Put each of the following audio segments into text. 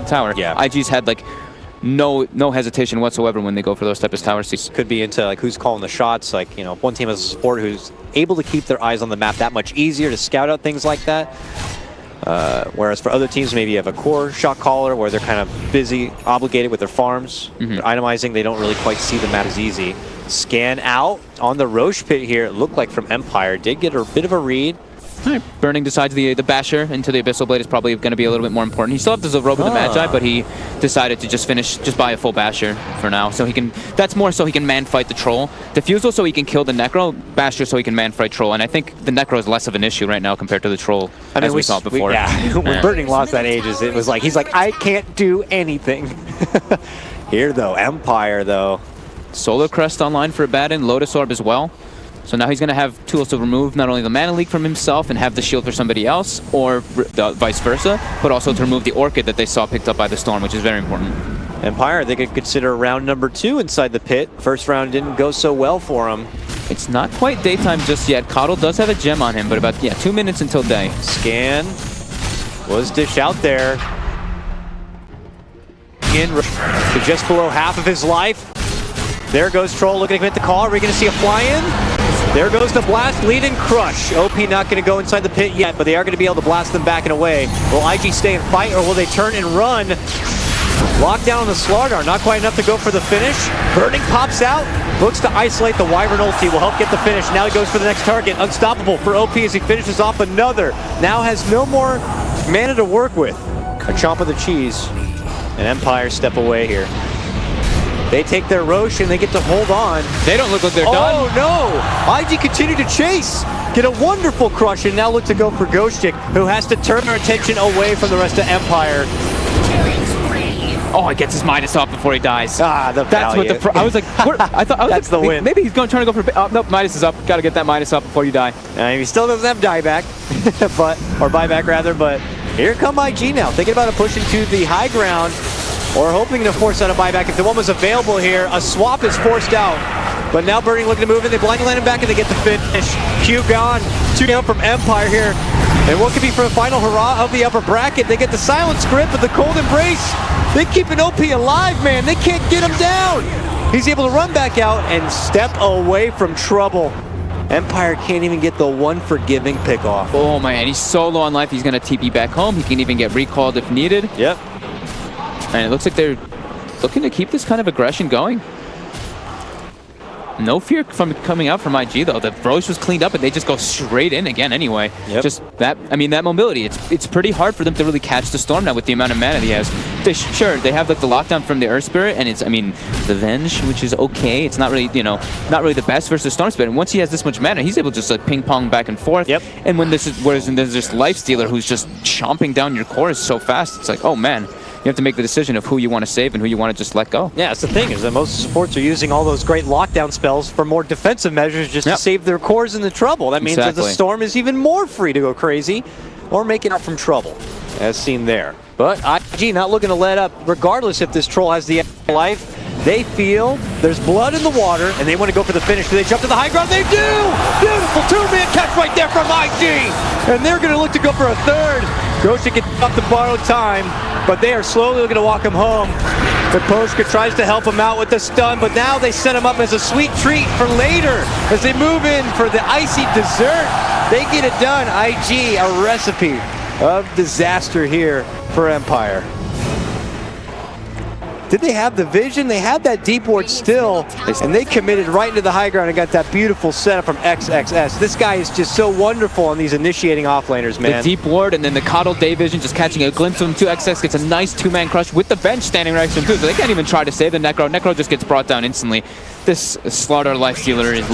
the tower. Yeah. IG's had like no hesitation whatsoever when they go for those type of tower seats. Could be into like who's calling the shots. Like, you know, one team has a support who's able to keep their eyes on the map that much easier to scout out things like that. Whereas for other teams, maybe you have a core shot caller where they're kind of busy, obligated with their farms. They're itemizing, they don't really quite see the map as easy. Scan out on the Roche pit here. It looked like from Empire. Did get a bit of a read. Right. Burning decides the Basher into the Abyssal Blade is probably going to be a little bit more important. He still has the Robe of the Magi, but he decided to just buy a full Basher for now. So he can, that's more so he can man fight the Troll. Diffusal so he can kill the Necro, Basher so he can man fight Troll. And I think the Necro is less of an issue right now compared to the Troll, as we saw before. When Burning lost that Aegis, it was like, he's like, I can't do anything. Here though, Empire though. Solar Crest online for Abaddon, Lotus Orb as well. So now he's going to have tools to remove not only the Mana Leak from himself and have the shield for somebody else, or vice versa, but also to remove the Orchid that they saw picked up by the Storm, which is very important. Empire, they could consider round number 2 inside the pit. First round didn't go so well for him. It's not quite daytime just yet. Coddle does have a gem on him, but about 2 minutes until day. Scan was dished out there. In to just below half of his life. There goes Troll looking to commit the call. Are we going to see a fly-in? There goes the blast, lead and crush. OP not going to go inside the pit yet, but they are going to be able to blast them back and away. Will IG stay and fight, or will they turn and run? Lockdown on the Slardar, not quite enough to go for the finish. Burning pops out, looks to isolate the Wyvern ulti, will help get the finish. Now he goes for the next target. Unstoppable for OP as he finishes off another. Now has no more mana to work with. A chomp of the cheese. And Empire step away here. They take their Roche and they get to hold on. They don't look like they're done. Oh no! IG continue to chase. Get a wonderful crush and now look to go for Ghostic, who has to turn their attention away from the rest of Empire. Oh, he gets his Midas off before he dies. Ah, the That's what the. I was like, I thought that's the win. Maybe he's trying to go for. Oh, nope, Midas is up. Got to get that Midas up before you die. He still doesn't have dieback, or buyback rather. But here come IG now, thinking about a push into the high ground. Or hoping to force out a buyback. If the one was available here, a swap is forced out. But now Burning looking to move in. They blind land him back and they get the finish. Q gone. 2 down from Empire here. And what could be for the final hurrah of the upper bracket? They get the silence grip of the cold embrace. They keep an OP alive, man. They can't get him down. He's able to run back out and step away from trouble. Empire can't even get the one forgiving pick off. Oh man, he's so low on life. He's going to TP back home. He can even get recalled if needed. Yep. And it looks like they're looking to keep this kind of aggression going. No fear from coming out from IG though. The Roche was cleaned up and they just go straight in again anyway. Yep. Just that, I mean, that mobility, it's pretty hard for them to really catch the Storm now with the amount of mana he has. Sure, they have like the lockdown from the Earth Spirit and it's, I mean, the Venge, which is okay. It's not really, you know, not really the best versus Storm Spirit. And once he has this much mana, he's able to just like ping pong back and forth. Yep. And when this is, whereas there's this Lifestealer who's just chomping down your cores so fast, it's like, oh man. You have to make the decision of who you want to save and who you want to just let go. Yeah, that's the thing, is that most supports are using all those great lockdown spells for more defensive measures just to save their cores in the trouble. That means that the Storm is even more free to go crazy or make it out from trouble, as seen there. But IG not looking to let up, regardless if this Troll has the life. They feel there's blood in the water, and they want to go for the finish. Do they jump to the high ground? They do! Beautiful 2-man catch right there from IG! And they're going to look to go for a third. Ghost gets up to borrow time, but they are slowly looking to walk him home. The Poshka tries to help him out with the stun, but now they set him up as a sweet treat for later. As they move in for the icy dessert, they get it done. IG, a recipe of disaster here for Empire. Did they have the vision? They had that deep ward still, and they committed right into the high ground and got that beautiful setup from XXS. This guy is just so wonderful on these initiating offlaners, man. The deep ward and then the Coddle Day Vision just catching a glimpse of him too. XX gets a nice 2-man crush with the bench standing right to him too, so they can't even try to save the Necro. Necro just gets brought down instantly. This Slardar Lifestealer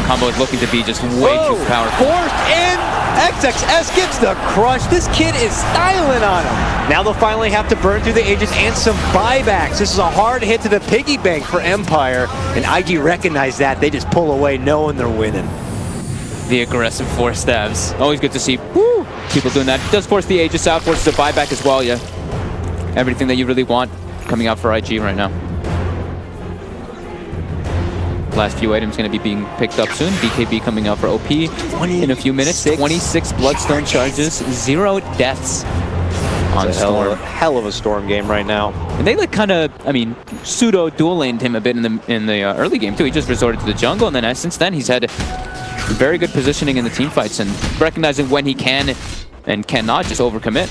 combo is looking to be just way too powerful. Forced in! XXS gets the crush. This kid is styling on him. Now they'll finally have to burn through the Aegis and some buybacks. This is a hard hit to the piggy bank for Empire, and IG recognize that. They just pull away knowing they're winning. The aggressive 4 stabs. Always good to see people doing that. It does force the Aegis out, forces a buyback as well, yeah. Everything that you really want coming out for IG right now. Last few items going to be being picked up soon. BKB coming out for OP in a few minutes. 26 Bloodstone charges, 0 deaths on Storm. Hell of a Storm game right now. And they like kind of, I mean, pseudo dual laned him a bit in the early game too. He just resorted to the jungle, and then since then he's had very good positioning in the team fights and recognizing when he can and cannot just overcommit.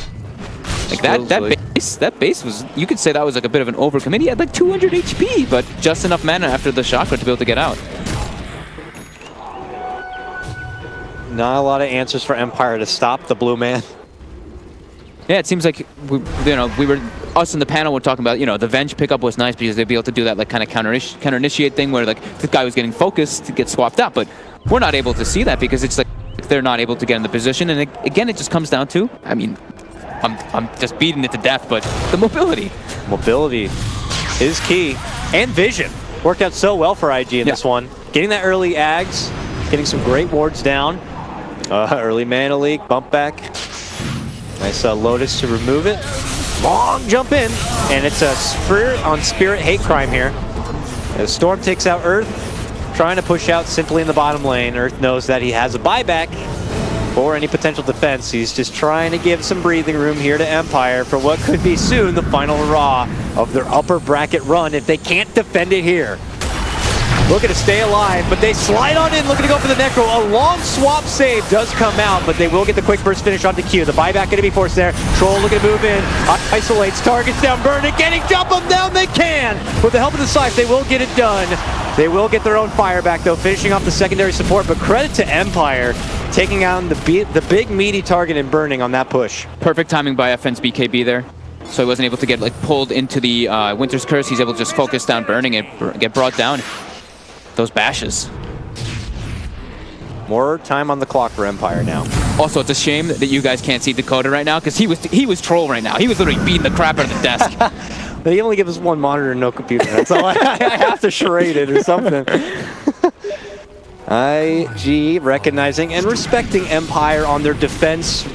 Like that base was, you could say that was like a bit of an overcommit. He had like 200 HP, but just enough mana after the chakra to be able to get out. Not a lot of answers for Empire to stop the blue man. Yeah, it seems like us in the panel were talking about, the Venge pickup was nice because they'd be able to do that like kind of counter initiate thing where like the guy was getting focused to get swapped out, but we're not able to see that because it's like they're not able to get in the position, and again it just comes down to, I mean, I'm just beating it to death, but the mobility. Mobility is key, and vision worked out so well for IG in this one. Getting that early ags, getting some great wards down. Early mana leak, bump back. Nice Lotus to remove it. Long jump in, and it's a Spirit on Spirit hate crime here. As Storm takes out Earth, trying to push out simply in the bottom lane. Earth knows that he has a buyback for any potential defense. He's just trying to give some breathing room here to Empire for what could be soon the final hurrah of their upper bracket run if they can't defend it here. Looking to stay alive, but they slide on in, looking to go for the Necro. A long swap save does come out, but they will get the quick burst finish onto Q. The buyback going to be forced there. Troll looking to move in, isolates, targets down, burn it, getting jump them down, they can! With the help of the Scythe, they will get it done. They will get their own fire back, though, finishing off the secondary support, but credit to Empire, taking out the big meaty target and burning on that push. Perfect timing by FN's BKB there. So he wasn't able to get like pulled into the Winter's Curse. He's able to just focus down burning and get brought down. Those bashes. More time on the clock for Empire now. Also, it's a shame that you guys can't see Dakota right now because he was troll right now. He was literally beating the crap out of the desk. They only give us one monitor and no computer. That's all. I have to charade it or something. IG recognizing and respecting Empire on their defense.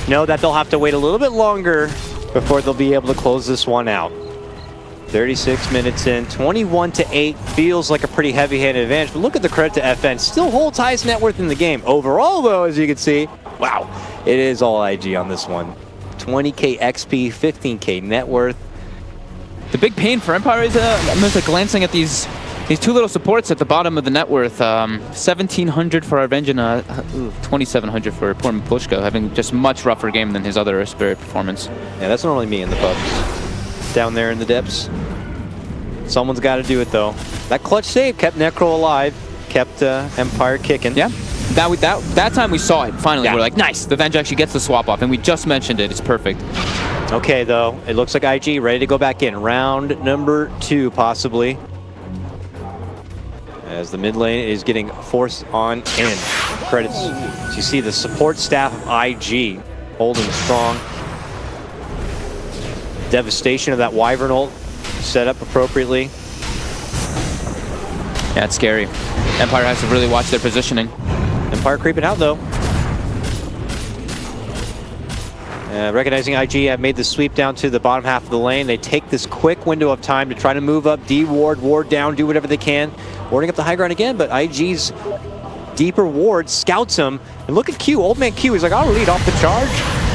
Know that they'll have to wait a little bit longer before they'll be able to close this one out. 36 minutes in, 21-8 feels like a pretty heavy-handed advantage, but look at the credit to FN. Still holds highest net worth in the game. Overall, though, as you can see, wow, it is all IG on this one. 20K XP, 15K net worth. The big pain for Empire is, I'm just like glancing at these two little supports at the bottom of the net worth. 1,700 for Arvenge and 2,700 for poor Pushka, having just much rougher game than his other Spirit performance. Yeah, that's normally me in the pub. Down there in the depths. Someone's got to do it, though. That clutch save kept Necro alive, kept Empire kicking. Yeah, that time we saw it, finally. Yeah. We're like, nice, the Venge actually gets the swap off, and we just mentioned it, it's perfect. Okay, though, it looks like IG ready to go back in. Round number 2, possibly. As the mid lane is getting forced on in. Credits. So you see the support staff of IG holding strong. Devastation of that Wyvern ult set up appropriately. Yeah, it's scary. Empire has to really watch their positioning. Empire creeping out, though. Recognizing IG have made the sweep down to the bottom half of the lane. They take this quick window of time to try to move up, ward down, do whatever they can. Warding up the high ground again, but IG's deeper ward scouts him. And look at Q, old man Q, he's like, I'll lead off the charge.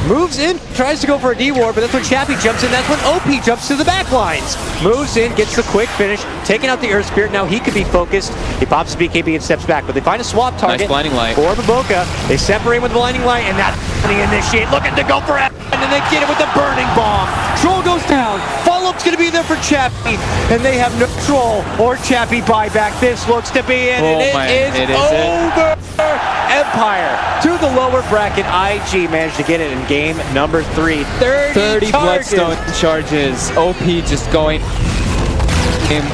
Moves in, tries to go for a D-ward, but that's when Chappie jumps in. That's when OP jumps to the back lines. Moves in, gets the quick finish, taking out the Earth Spirit. Now he could be focused. He pops the BKB and steps back, but they find a swap target. Nice blinding light. For Baboka. They separate with the blinding light, and that's the initiate. Looking to go for it, and then they get it with the burning bomb. Troll goes down. Follow-up's going to be there for Chappie, and they have no Troll or Chappie buyback. This looks to be it, and it is over. Empire to the lower bracket. IG managed to get it in game number 3. 30 Bloodstone charges. OP just going him.